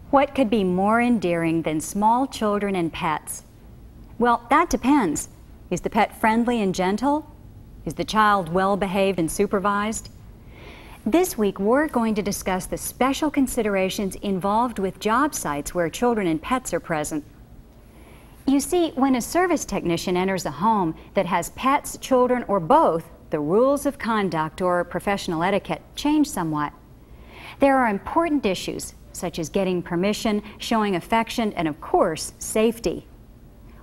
What could be more endearing than small children and pets? Well, that depends. Is the pet friendly and gentle? Is the child well behaved and supervised? This week, we're going to discuss the special considerations involved with job sites where children and pets are present. You see, when a service technician enters a home that has pets, children, or both, the rules of conduct or professional etiquette change somewhat. There are important issues, such as getting permission, showing affection, and of course, safety.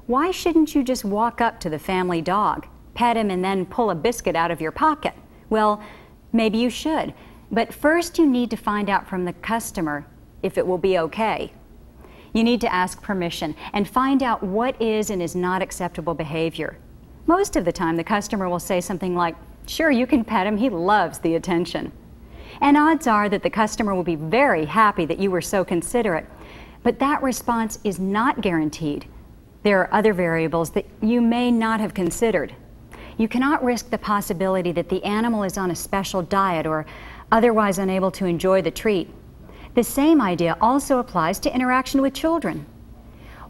Why shouldn't you just walk up to the family dog, pet him, and then pull a biscuit out of your pocket? Well, maybe you should, but first you need to find out from the customer if it will be okay. You need to ask permission and find out what is and is not acceptable behavior. Most of the time, the customer will say something like, "Sure, you can pet him, he loves the attention." And odds are that the customer will be very happy that you were so considerate, but that response is not guaranteed. There are other variables that you may not have considered. You cannot risk the possibility that the animal is on a special diet or otherwise unable to enjoy the treat. The same idea also applies to interaction with children.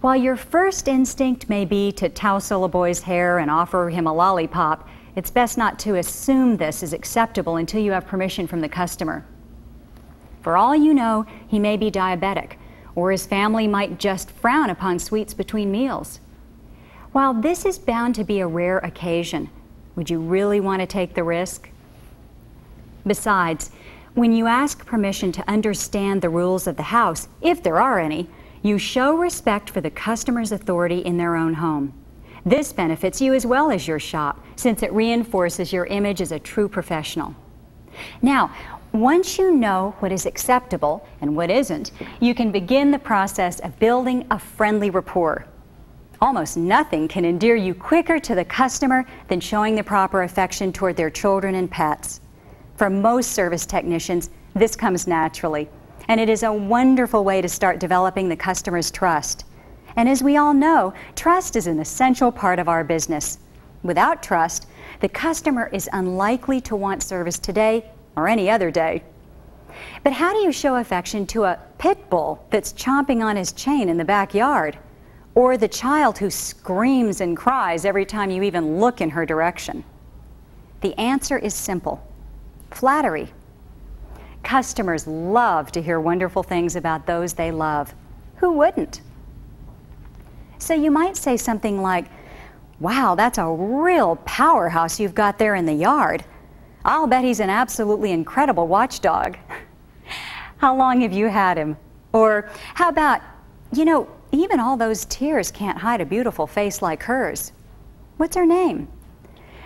While your first instinct may be to tousle a boy's hair and offer him a lollipop, it's best not to assume this is acceptable until you have permission from the customer. For all you know, he may be diabetic, or his family might just frown upon sweets between meals. While this is bound to be a rare occasion, would you really want to take the risk? Besides, when you ask permission to understand the rules of the house, if there are any, you show respect for the customer's authority in their own home. This benefits you as well as your shop, since it reinforces your image as a true professional. Now, once you know what is acceptable and what isn't, you can begin the process of building a friendly rapport. Almost nothing can endear you quicker to the customer than showing the proper affection toward their children and pets. For most service technicians, this comes naturally, and it is a wonderful way to start developing the customer's trust. And as we all know, trust is an essential part of our business. Without trust, the customer is unlikely to want service today or any other day. But how do you show affection to a pit bull that's chomping on his chain in the backyard? Or the child who screams and cries every time you even look in her direction? The answer is simple: flattery. Customers love to hear wonderful things about those they love. Who wouldn't? So you might say something like, "Wow, that's a real powerhouse you've got there in the yard. I'll bet he's an absolutely incredible watchdog. How long have you had him?" Or how about, "You know, even all those tears can't hide a beautiful face like hers. What's her name?"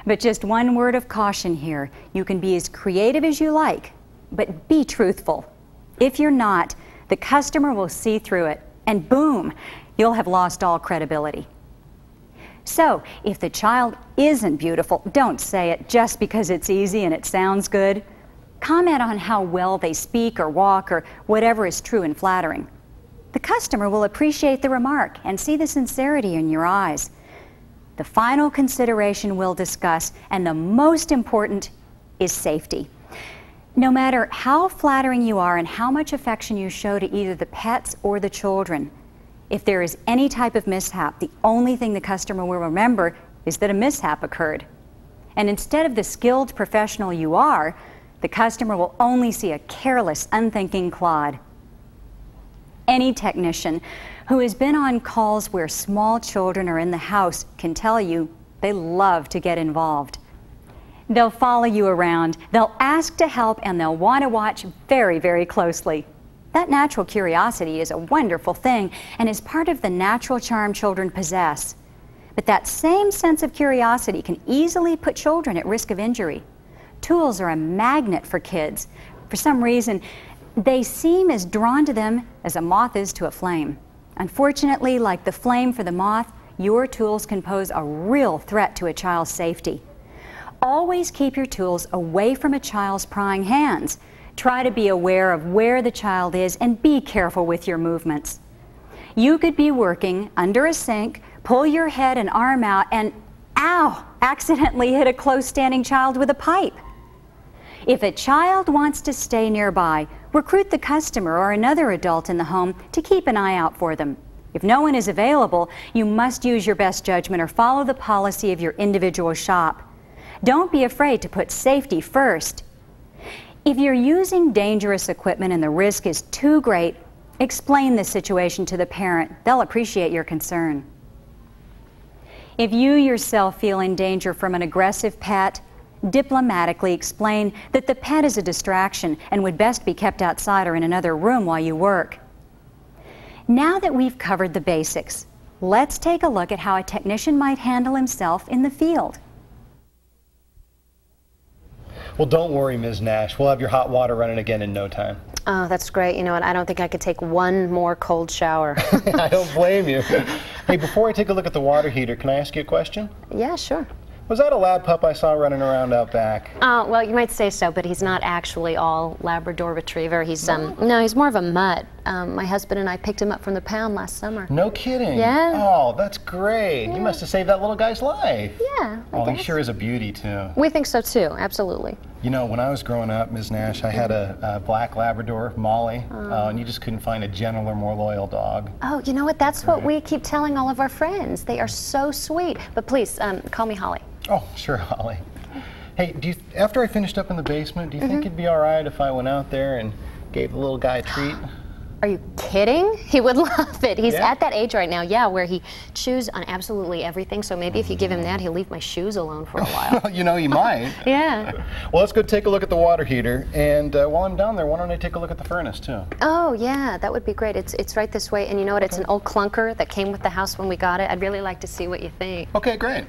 But just one word of caution here. You can be as creative as you like, but be truthful. If you're not, the customer will see through it, and boom, you'll have lost all credibility. So, if the child isn't beautiful, don't say it just because it's easy and it sounds good. Comment on how well they speak or walk or whatever is true and flattering. The customer will appreciate the remark and see the sincerity in your eyes. The final consideration we'll discuss, and the most important, is safety. No matter how flattering you are and how much affection you show to either the pets or the children, if there is any type of mishap, the only thing the customer will remember is that a mishap occurred. And instead of the skilled professional you are, the customer will only see a careless, unthinking clod. Any technician who has been on calls where small children are in the house can tell you they love to get involved. They'll follow you around, they'll ask to help, and they'll want to watch very, very closely. That natural curiosity is a wonderful thing and is part of the natural charm children possess. But that same sense of curiosity can easily put children at risk of injury. Tools are a magnet for kids. For some reason, they seem as drawn to them as a moth is to a flame. Unfortunately, like the flame for the moth, your tools can pose a real threat to a child's safety. Always keep your tools away from a child's prying hands. Try to be aware of where the child is and be careful with your movements. You could be working under a sink, pull your head and arm out, and ow, accidentally hit a close standing child with a pipe. If a child wants to stay nearby, Recruit the customer or another adult in the home to keep an eye out for them. If no one is available, you must use your best judgment or follow the policy of your individual shop. Don't be afraid to put safety first. If you're using dangerous equipment and the risk is too great, explain the situation to the parent. They'll appreciate your concern. If you yourself feel in danger from an aggressive pet, diplomatically explain that the pet is a distraction and would best be kept outside or in another room while you work. Now that we've covered the basics, let's take a look at how a technician might handle himself in the field. Well, don't worry, Ms. Nash. We'll have your hot water running again in no time. Oh, that's great. You know what? I don't think I could take one more cold shower. I don't blame you. Hey, before I take a look at the water heater, can I ask you a question? Yeah, sure. Was that a lab pup I saw running around out back? Well, you might say so, but he's not actually all Labrador Retriever. He's no, he's more of a mutt. My husband and I picked him up from the pound last summer. No kidding. Yeah. Oh, that's great. Yeah. You must have saved that little guy's life. Yeah. Oh, he sure is a beauty too. We think so too. Absolutely. You know, when I was growing up, Ms. Nash, I had a black Labrador, Molly, and you just couldn't find a gentler, more loyal dog. Oh, you know what? That's what we keep telling all of our friends. They are so sweet. But please, call me Holly. Oh, sure, Holly. Hey, after I finished up in the basement, do you think it'd be all right if I went out there and gave the little guy a treat? Are you kidding? He would love it. He's Yeah? at that age right now, yeah, where he chews on absolutely everything. So maybe if you give him that, he'll leave my shoes alone for a while. You know, you might. Yeah. Well, let's go take a look at the water heater. And while I'm down there, why don't I take a look at the furnace, too? Oh, yeah, that would be great. It's right this way. And you know what? It's an old clunker that came with the house when we got it. I'd really like to see what you think. Okay, great.